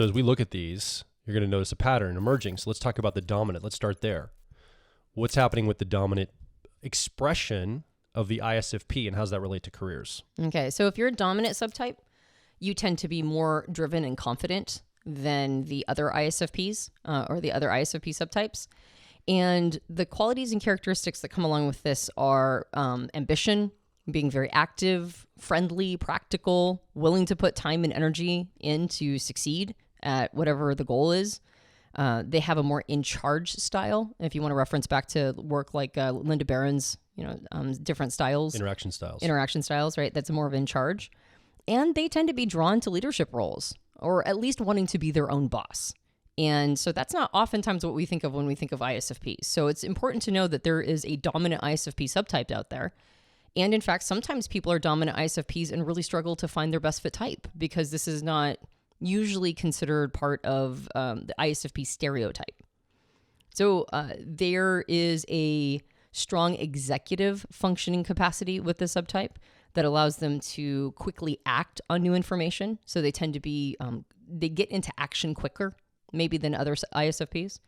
So as we look at these, you're going to notice a pattern emerging. So let's talk about the dominant. Let's start there. What's happening with the dominant expression of the ISFP, and how does that relate to careers? Okay, so if you're a dominant subtype, you tend to be more driven and confident than the other ISFPs or the other ISFP subtypes. And the qualities and characteristics that come along with this are ambition, being very active, friendly, practical, willing to put time and energy in to succeed at whatever the goal is. They have a more in-charge style. If you want to reference back to work like Linda Barron's, different styles. Interaction styles, right? That's more of in charge. And they tend to be drawn to leadership roles, or at least wanting to be their own boss. And so that's not oftentimes what we think of when we think of ISFPs. So it's important to know that there is a dominant ISFP subtype out there. And in fact, sometimes people are dominant ISFPs and really struggle to find their best fit type, because this is not usually considered part of the ISFP stereotype. So there is a strong executive functioning capacity with this subtype that allows them to quickly act on new information. So they tend to be, they get into action quicker, maybe than other ISFPs.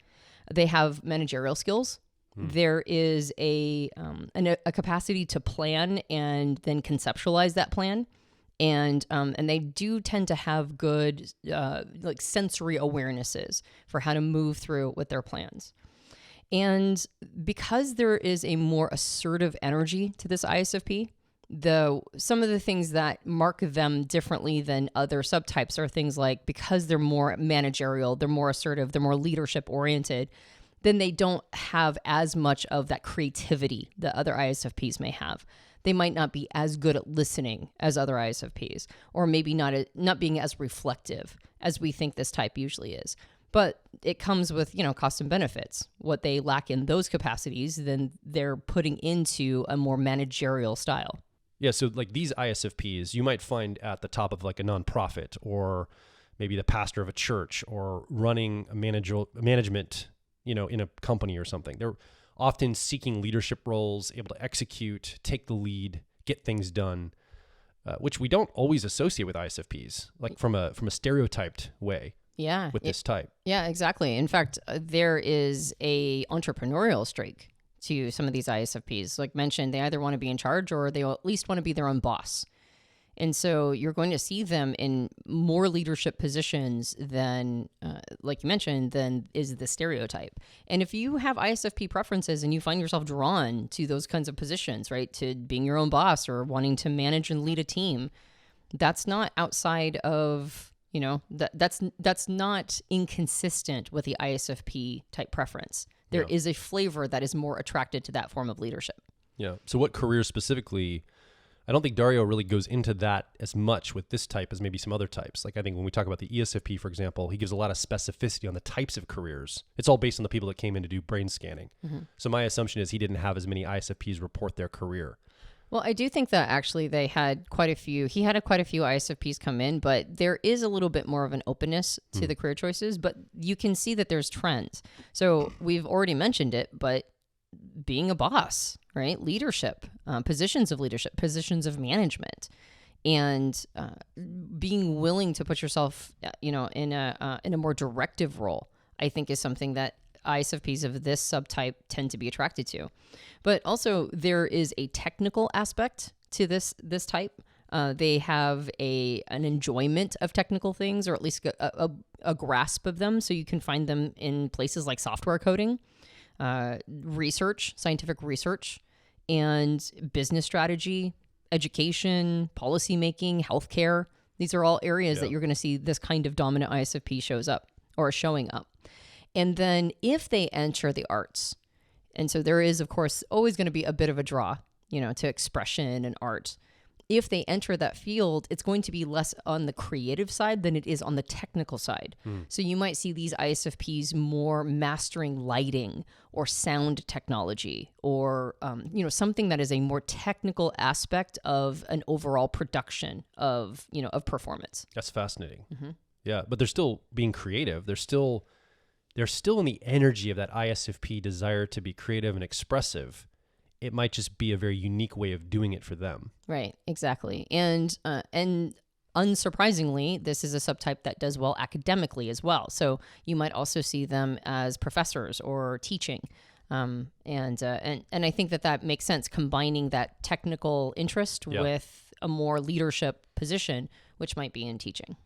They have managerial skills. There is a capacity to plan and then conceptualize that plan. And they do tend to have good like sensory awarenesses for how to move through with their plans. And because there is a more assertive energy to this ISFP, some of the things that mark them differently than other subtypes are things like, because they're more managerial, they're more assertive, they're more leadership oriented, then they don't have as much of that creativity that other ISFPs may have. They might not be as good at listening as other ISFPs, or maybe not being as reflective as we think this type usually is. But it comes with, costs and benefits. What they lack in those capacities, then they're putting into a more managerial style. Yeah, so like these ISFPs, you might find at the top of like a nonprofit, or maybe the pastor of a church, or running a management, in a company or something. They're often seeking leadership roles, able to execute, take the lead, get things done, which we don't always associate with ISFPs, like from a stereotyped way. Yeah. With this type. Yeah, exactly. In fact, there is a entrepreneurial streak to some of these ISFPs. Like mentioned, they either want to be in charge, or they at least want to be their own boss. And so you're going to see them in more leadership positions than, like you mentioned, than is the stereotype. And if you have ISFP preferences and you find yourself drawn to those kinds of positions, right, to being your own boss or wanting to manage and lead a team, that's not outside of, that's not inconsistent with the ISFP type preference. There is a flavor that is more attracted to that form of leadership. Yeah. So what careers specifically? I don't think Dario really goes into that as much with this type as maybe some other types. Like I think when we talk about the ESFP, for example, he gives a lot of specificity on the types of careers. It's all based on the people that came in to do brain scanning. Mm-hmm. So my assumption is he didn't have as many ISFPs report their career. Well, I do think that actually he had quite a few ISFPs come in, but there is a little bit more of an openness to the career choices, but you can see that there's trends. So we've already mentioned it, but being a boss, right? Leadership, positions of leadership, positions of management, and being willing to put yourself, in a more directive role, I think is something that ISFPs of this subtype tend to be attracted to. But also there is a technical aspect to this type. They have an enjoyment of technical things, or at least a grasp of them. So you can find them in places like software coding, research, scientific research, and business strategy, education, policymaking, healthcare. These are all areas that you're going to see this kind of dominant ISFP shows up or is showing up. And then if they enter the arts, and so there is, of course, always going to be a bit of a draw, to expression and art. If they enter that field, it's going to be less on the creative side than it is on the technical side. So you might see these ISFPs more mastering lighting or sound technology, or, something that is a more technical aspect of an overall production of performance. That's fascinating. Mm-hmm. Yeah, but they're still being creative. They're still in the energy of that ISFP desire to be creative and expressive. It might just be a very unique way of doing it for them. Right, exactly. And unsurprisingly, this is a subtype that does well academically as well. So you might also see them as professors or teaching. And I think that makes sense, combining that technical interest with a more leadership position, which might be in teaching.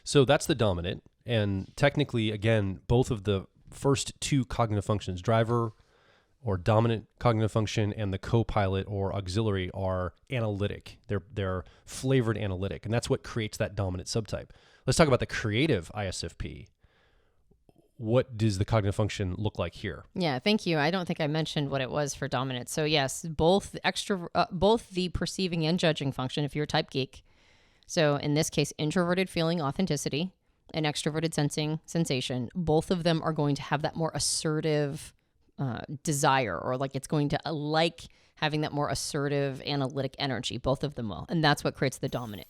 So that's the dominant. And technically, again, both of the first two cognitive functions, driver or dominant cognitive function and the co-pilot or auxiliary, are analytic. They're flavored analytic. And that's what creates that dominant subtype. Let's talk about the creative ISFP. What does the cognitive function look like here? Yeah, thank you. I don't think I mentioned what it was for dominant. So yes, both the perceiving and judging function, if you're a type geek. So in this case, introverted feeling authenticity and extroverted sensation, both of them are going to have that more assertive desire, or like it's going to like having that more assertive analytic energy. Both of them will. And that's what creates the dominant.